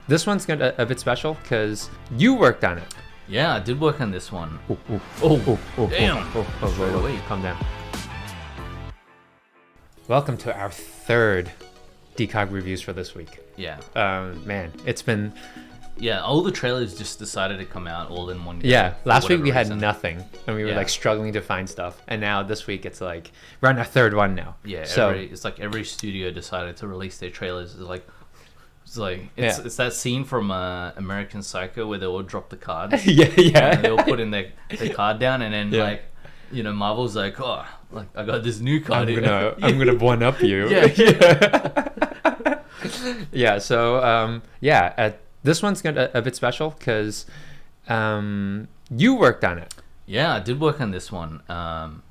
This one's gonna a bit special because you worked on it. Yeah, I did work on this one. Damn. Straight away. Calm down. Welcome to our third Decogged reviews for this week. Yeah. Man, it's been... Yeah, all the trailers just decided to come out all in one go. Yeah, last week we had reason. nothing, and we were Yeah. like struggling to find stuff. And now this week it's like, we're on our third one now. Yeah, so it's like every studio decided to release their trailers. It's that scene from American Psycho where they all drop the cards. yeah. And they all put in their card down, and then like, you know, Marvel's like, oh, like I got this new card. I'm gonna one up you. Yeah. So this one's gonna a bit special because you worked on it. Yeah, I did work on this one.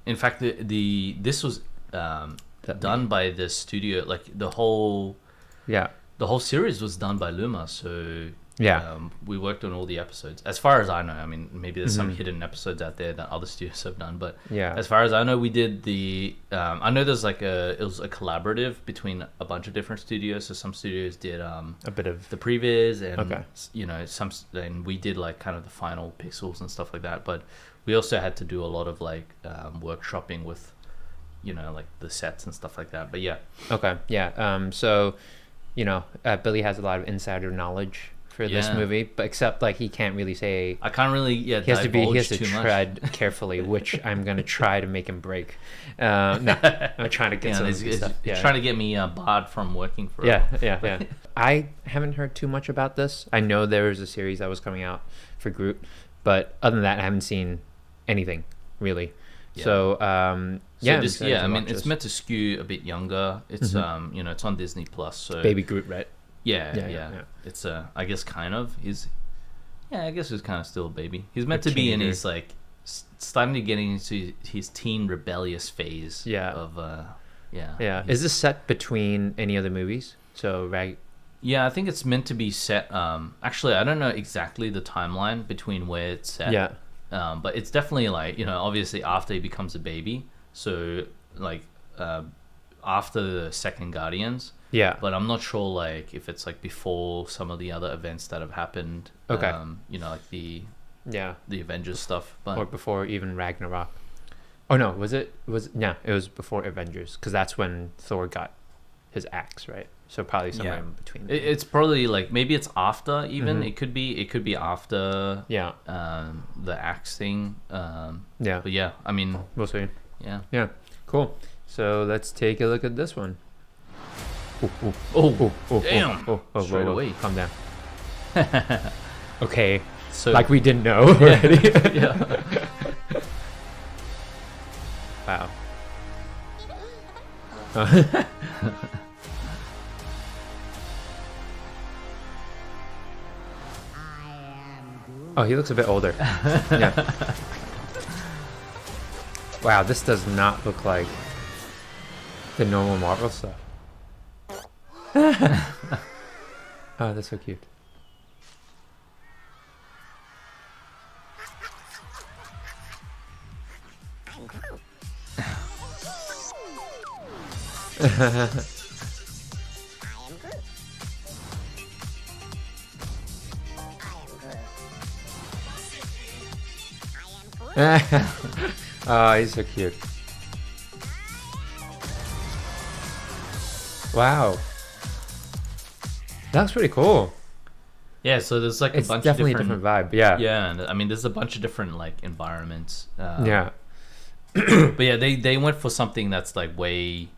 In fact, this was done by the studio. Like the whole series was done by Luma. So we worked on all the episodes. As far as I know, I mean, maybe there's some hidden episodes out there that other studios have done, but as far as I know, we did the. I know there's like it was a collaborative between a bunch of different studios. So some studios did a bit of the previs, and you know, and we did like kind of the final pixels and stuff like that. But we also had to do a lot of like workshopping with, you know, like the sets and stuff like that. But so, you know, Billy has a lot of insider knowledge for this movie, but except like he can't really say. I can't really. Yeah, he has to tread carefully, which I'm gonna try to make him break. No, I'm trying to get some stuff. He's trying to get me barred from working for. Yeah. I haven't heard too much about this. I know there was a series that was coming out for Groot, but other than that, I haven't seen anything really. Yeah. So I mean, it's meant to skew a bit younger. It's you know, it's on Disney Plus. So Baby Groot, right? Yeah. It's I guess kind of I guess he's kind of still a baby. He's meant to be in his like starting to get into his teen rebellious phase. Is this set between any other movies? So yeah, I think it's meant to be set. Actually, I don't know exactly the timeline between where it's set. Yeah. But it's definitely like, you know, obviously after he becomes a baby. So like after the second Guardians. Yeah. But I'm not sure like if it's like before some of the other events that have happened. Okay. You know, like the Avengers stuff. But... Or before even Ragnarok. Oh no, it was before Avengers, because that's when Thor got his axe, right? So probably somewhere in between. It's probably like, maybe it's after even. It could be after the axe thing. But yeah, I mean, we'll see. Yeah. Cool. So let's take a look at this one. Damn. Straight away. Calm down. Okay. So like we didn't know already. Yeah. Wow. Oh, he looks a bit older. Yeah. Wow, this does not look like the normal Marvel stuff. Oh, that's so cute. Oh, he's so cute. Wow. That looks pretty cool. Yeah, so there's like a bunch of definitely a different vibe. Yeah, and I mean, there's a bunch of different like environments. Yeah. But yeah, they went for something that's like way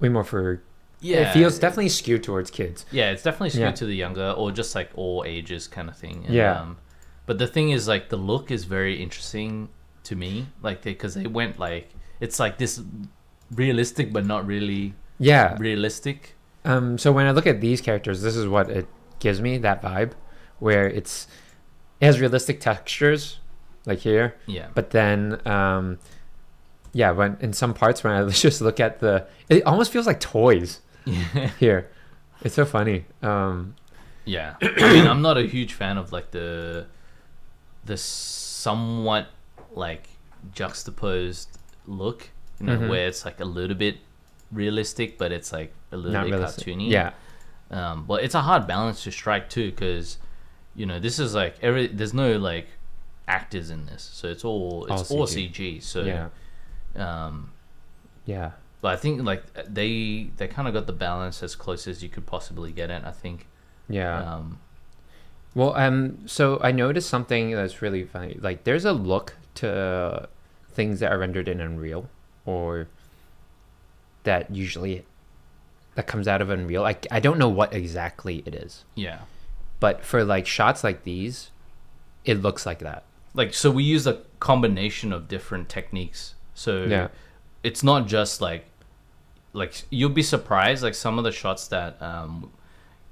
more for. Yeah, it feels definitely skewed towards kids. Yeah, it's definitely skewed to the younger, or just like all ages kind of thing. And, but the thing is, like, the look is very interesting to me, like, because they went like, it's like this realistic but not really realistic. So when I look at these characters, this is what it gives me, that vibe, where it has realistic textures, like here. Yeah. But then, when in some parts when I just look at it almost feels like toys. Here, it's so funny. Yeah, I mean, I'm not a huge fan of like the somewhat like juxtaposed look, you know, where it's like a little bit realistic, but it's like a little bit cartoony. Yeah. But it's a hard balance to strike too, because this is like there's no like actors in this, so it's all CG. So yeah. But I think like they kind of got the balance as close as you could possibly get it, I think. Yeah. So I noticed something that's really funny. Like, there's a look to things that are rendered in Unreal, or that comes out of Unreal. I don't know what exactly it is. Yeah. But for like shots like these, it looks like that. Like, so we use a combination of different techniques. So it's not just like you'll be surprised, like some of the shots that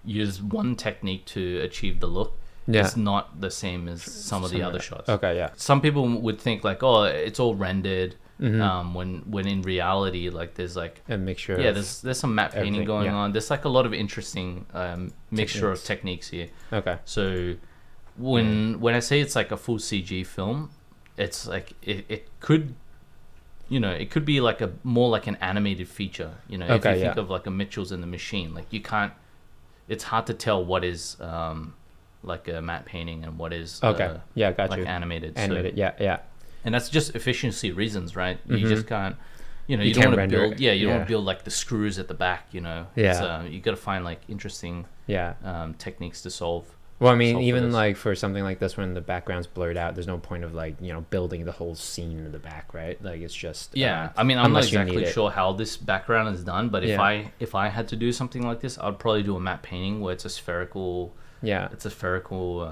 use one technique to achieve the look is not the same as some of the other shots. Okay, yeah. Some people would think like, oh, it's all rendered, when in reality, like there's like a mixture. Yeah, there's some matte painting going on. There's like a lot of interesting mixture of techniques here. Okay. So when I say it's like a full CG film, it's like it could. It could be like more like an animated feature. If you think of like a Mitchell's and the Machine, like you can't. It's hard to tell what is like a matte painting and what is got like you. Animated. Animated, yeah. And that's just efficiency reasons, right? You just can't. You can't don't want to render build. Yeah, you don't want to build like the screws at the back. Yeah. You got to find like interesting techniques to solve. Well, I mean, even like for something like this, when the background's blurred out, there's no point of like building the whole scene in the back, right? Like it's just I mean, I'm not exactly sure how this background is done, but if I had to do something like this, I'd probably do a matte painting where it's a spherical. Yeah, it's a spherical.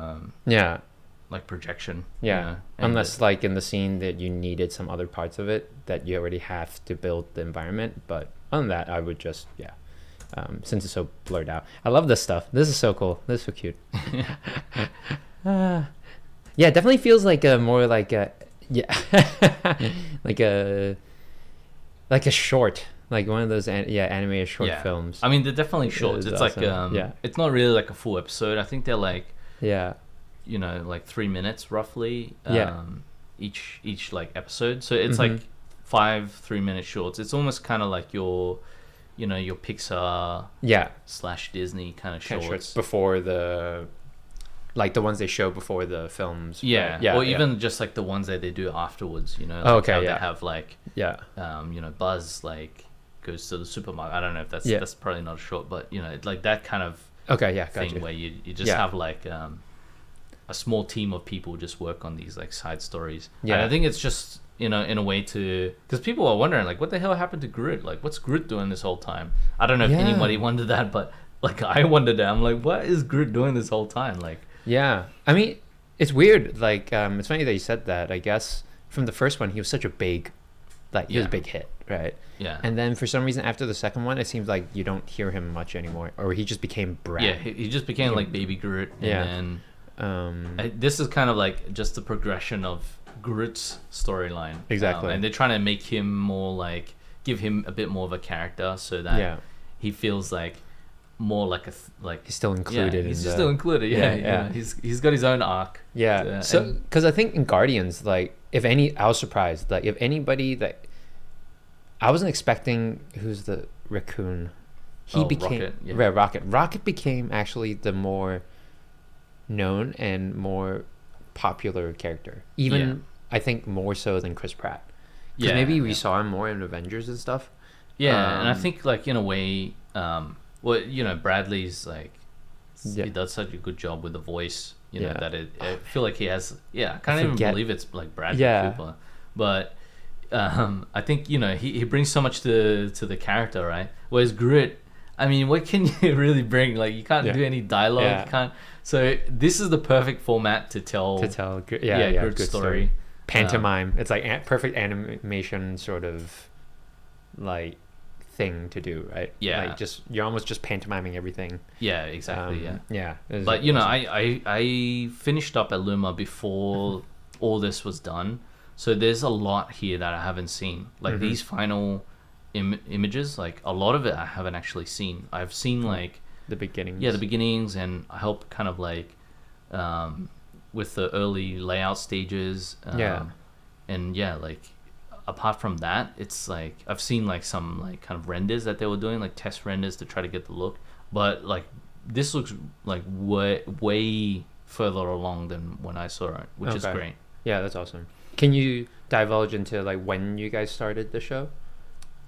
Like projection. Yeah, unless like in the scene that you needed some other parts of it that you already have to build the environment, but other than that, I would just since it's so blurred out. I love this stuff. This is so cool. This is so cute. It definitely feels like a more like a like a short, like one of those animated short films. I mean, they're definitely shorts. It's awesome. Like it's not really like a full episode. I think they're like like 3 minutes roughly. Each like episode. So it's like 5 3-minute shorts. It's almost kind of like your Pixar / Disney kind of shorts before the ones they show before the films, or even just like the ones that they do afterwards, they have like Buzz like goes to the supermarket. I don't know if that's probably not a short, but like that kind of thing where you just have like a small team of people just work on these like side stories. And I think it's just in a way to, because people are wondering like, what the hell happened to Groot? Like, what's Groot doing this whole time? I don't know if anybody wondered that, but like I wondered that. I'm like, what is Groot doing this whole time? Like, I mean, it's weird. Like, it's funny that you said that. I guess from the first one, he was such a big, he was a big hit, right? Yeah. And then for some reason, after the second one, it seems like you don't hear him much anymore, or he just became Brad. Yeah, he just became like Baby Groot, and then this is kind of like just the progression of Groot's storyline. Exactly. And they're trying to make him more like, give him a bit more of a character, so that he feels like more like he's still included. He's still included. He's got his own arc. So because I think in Guardians, like I was surprised. Like if anybody that I wasn't expecting, who's the raccoon? He became Rocket. Rocket became actually the more known and more popular character, even I think more so than Chris Pratt, because maybe we saw him more in Avengers and stuff. And I think like in a way, Bradley's like he does such a good job with the voice, that I feel like he has I can't even believe it's like Bradley Cooper, but I think he brings so much to the character, right? Whereas Groot, I mean, what can you really bring? Like, you can't do any dialogue. You can't. So this is the perfect format to tell Groot's story. Pantomime. It's like perfect animation sort of like thing to do, right? Like you're almost just pantomiming everything. Yeah, exactly. But awesome. I finished up at Luma before all this was done. So there's a lot here that I haven't seen. Like these final images, like a lot of it I haven't actually seen. I've seen like the beginnings. The beginnings, and I help kind of like with the early layout stages. And like apart from that, it's like I've seen like some like kind of renders that they were doing, like test renders to try to get the look. But like this looks like way further along than when I saw it, which is great. Yeah, that's awesome. Can you divulge into like when you guys started the show?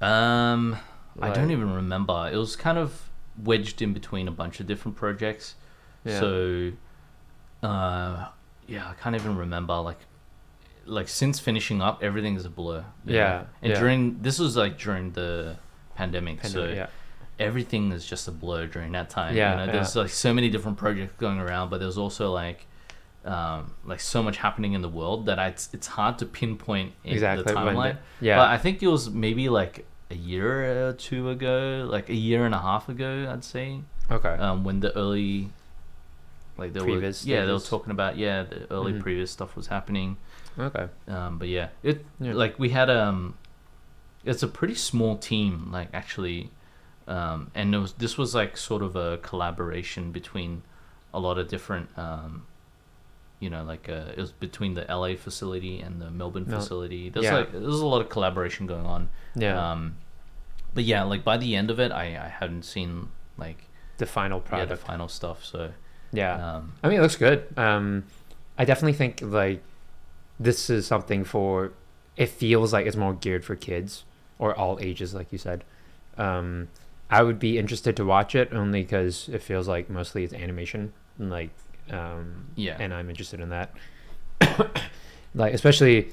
I don't even remember. It was kind of wedged in between a bunch of different projects. Yeah. So, I can't even remember. Like since finishing up, everything is a blur. Yeah. And this was like during the pandemic, so everything is just a blur during that time. Yeah. There's like so many different projects going around, but there's also like so much happening in the world that it's hard to pinpoint the timeline. But I think it was maybe like a year or two ago, like a year and a half ago, I'd say. Okay. When the early, like they were talking about the early previous stuff was happening. Okay. But like we had it's a pretty small team, like actually, and this was like sort of a collaboration between a lot of different it was between the LA facility and the Melbourne facility. There's a lot of collaboration going on. Yeah. But yeah, like by the end of it, I hadn't seen like the final product, the final stuff. So yeah, I mean it looks good. I definitely think like this is something for. It feels like it's more geared for kids or all ages, like you said. I would be interested to watch it only because it feels like mostly it's animation, and like. And I'm interested in that. Like especially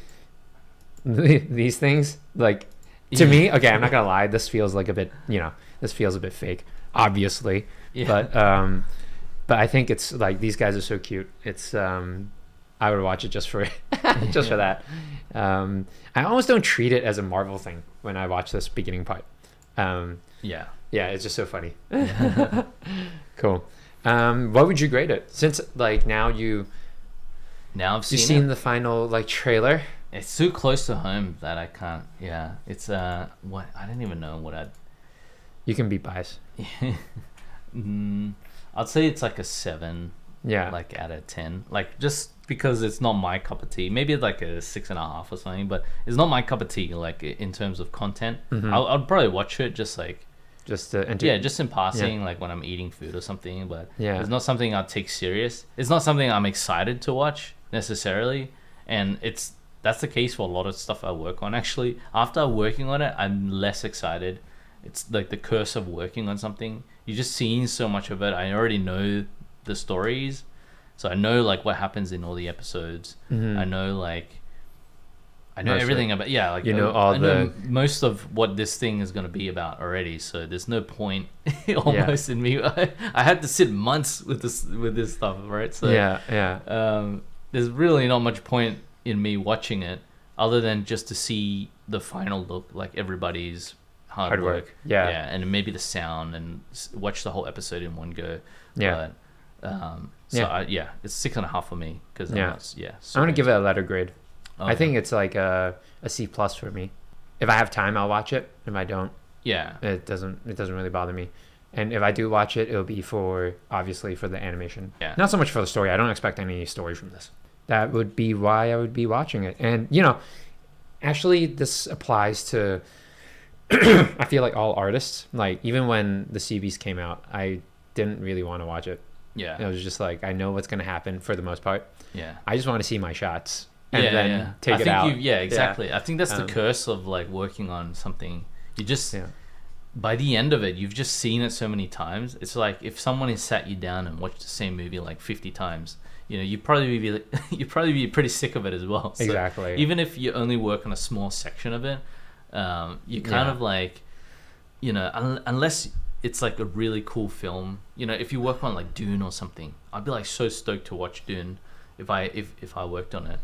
these things, like to me, okay, I'm not gonna lie, this feels like a bit, this feels a bit fake, obviously. But I think it's like these guys are so cute. It's I would watch it just for for that. I almost don't treat it as a Marvel thing when I watch this beginning part. It's just so funny. Cool. What would you grade it? Since like now you've seen the final like trailer. It's too close to home that I can't. Yeah, it's what I don't even know what I'd. You can be biased. I'd say it's like a 7. Yeah. Like out of 10. Like just because it's not my cup of tea. Maybe it's like a 6.5 or something. But it's not my cup of tea. Like in terms of content, I'd probably watch it just like. Just in passing, like when I'm eating food or something, but it's not something I'll take serious. It's not something I'm excited to watch necessarily, and that's the case for a lot of stuff I work on. Actually, after working on it, I'm less excited. It's like the curse of working on something. You're just seeing so much of it. I already know the stories, so I know like what happens in all the episodes. I know everything about I know most of what this thing is going to be about already, so there's no point almost in me. I had to sit months with this stuff, right? So there's really not much point in me watching it other than just to see the final look, like everybody's hard work. And maybe the sound, and watch the whole episode in one go. But, it's 6.5 for me because I'm going to give it a letter grade. Okay. I think it's like a C+ for me. If I have time, I'll watch it. If I don't, it doesn't really bother me. And if I do watch it, it'll be obviously for the animation. Not so much for the story. I don't expect any story from this. That would be why I would be watching it. And actually, this applies to. I feel like all artists. Like even when the CBs came out, I didn't really want to watch it. It was just like I know what's going to happen for the most part. I just want to see my shots. And then take it out. Exactly. I think that's the curse of like working on something. You just by the end of it, you've just seen it so many times. It's like if someone has sat you down and watched the same movie like 50 times, you'd probably be pretty sick of it as well. So exactly. Even if you only work on a small section of it, you kind of like, unless it's like a really cool film. If you work on like Dune or something, I'd be like so stoked to watch Dune. If I worked on it.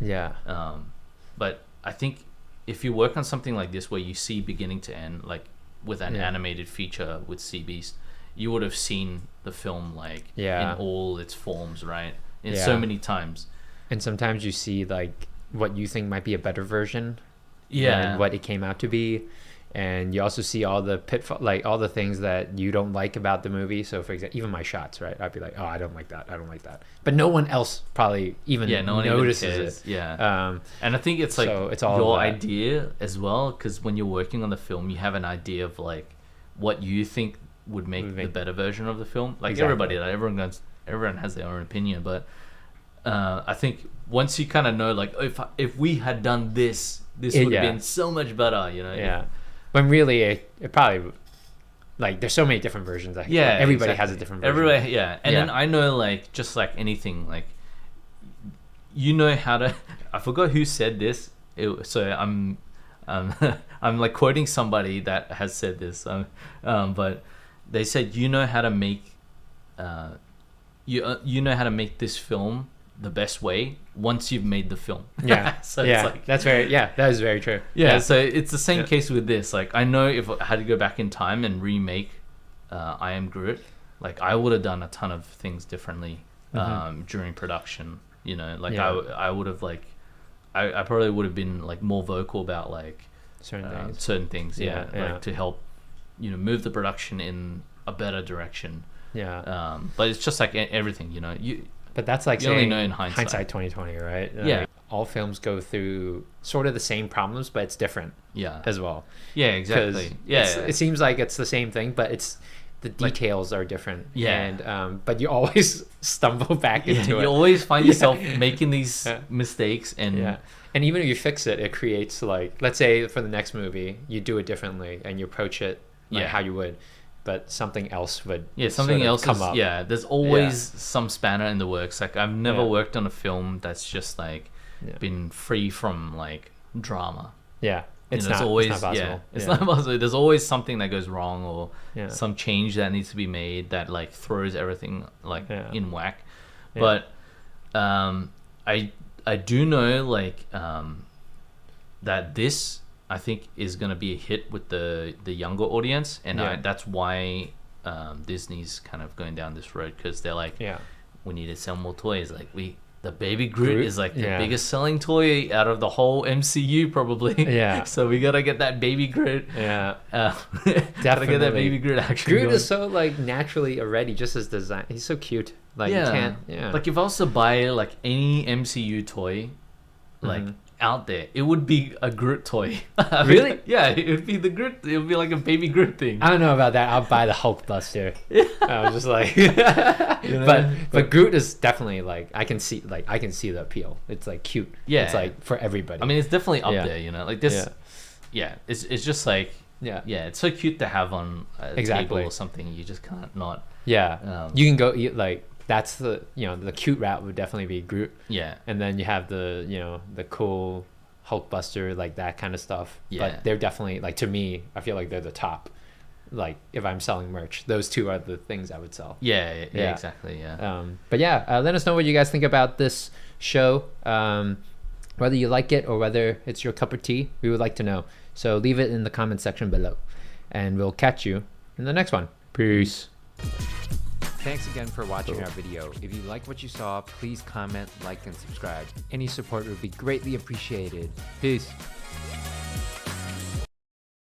But I think if you work on something like this where you see beginning to end, like with an animated feature with Sea Beast, you would have seen the film like in all its forms, right? So many times. And sometimes you see like what you think might be a better version than what it came out to be. And you also see all the pitfall, like all the things that you don't like about the movie. So for example, even my shots, right? I'd be like, oh, I don't like that. But no one else probably even notices it. And I think it's like so it's all your idea as well. Because when you're working on the film, you have an idea of like what you think would make the better version of the film. Like everybody, like everyone has their own opinion, but I think once you kind of know, like, if we had done this would have been so much better, you know. Yeah. When really it probably, like, there's so many different versions. Like, everybody has a different version. Everybody, and then I know, like, just like anything, like, you know how to. I forgot who said this. So I'm I'm like quoting somebody that has said this. But they said, you know how to make you know how to make this film the best way once you've made the film. Yeah. So yeah, it's like, that is very true. Yeah, so it's the same case with this. Like, I know if I had to go back in time and remake I Am Groot, like, I would have done a ton of things differently during production, you know. Like, I would have, like, I probably would have been, like, more vocal about, like, certain things, like, to help, you know, move the production in a better direction. But it's just like everything, you know. But that's like you saying only know in hindsight 2020, right? Like, all films go through sort of the same problems, but it's different. As well. Yeah, exactly. It seems like it's the same thing, but it's the details are different. And but you always stumble back into it. You always find yourself making these mistakes, and and even if you fix it, it creates, like, let's say for the next movie you do it differently and you approach it like how you would. But something else would come up. There's always some spanner in the works. Like, I've never worked on a film that's just like been free from, like, drama. It's not possible. It's not possible. There's always something that goes wrong, or some change that needs to be made that, like, throws everything, like, in whack. But I do know, like, that this, I think, is going to be a hit with the younger audience, and that's why Disney's kind of going down this road, because they're like, we need to sell more toys. Like, the Baby Groot is like the biggest selling toy out of the whole MCU probably. So we gotta get that Baby Groot. Gotta get that Baby Groot action. Groot going. is so, like, naturally already, just his design. He's so cute. Like, you can't. Like, if I was to buy, like, any MCU toy, like, out there, it would be a Groot toy. Really? It would be the Groot. It would be like a Baby Groot thing. I don't know about that. I'll buy the Hulk Buster. I was just like, but Groot is definitely, like, I can see the appeal. It's, like, cute. It's, like, for everybody. I mean, it's definitely up there, you know. Like, this. It's just like it's so cute to have on a table or something. You just can't not. You can go eat, like. That's the the cute route would definitely be Groot. And then you have the the cool Hulkbuster, like that kind of stuff. But they're definitely, like, to me, I feel like they're the top. Like, if I'm selling merch, those two are the things I would sell. Exactly. But let us know what you guys think about this show. Whether you like it or whether it's your cup of tea, we would like to know. So leave it in the comment section below, and we'll catch you in the next one. Peace. Thanks again for watching our video. If you like what you saw, please comment, like, and subscribe. Any support would be greatly appreciated. Peace.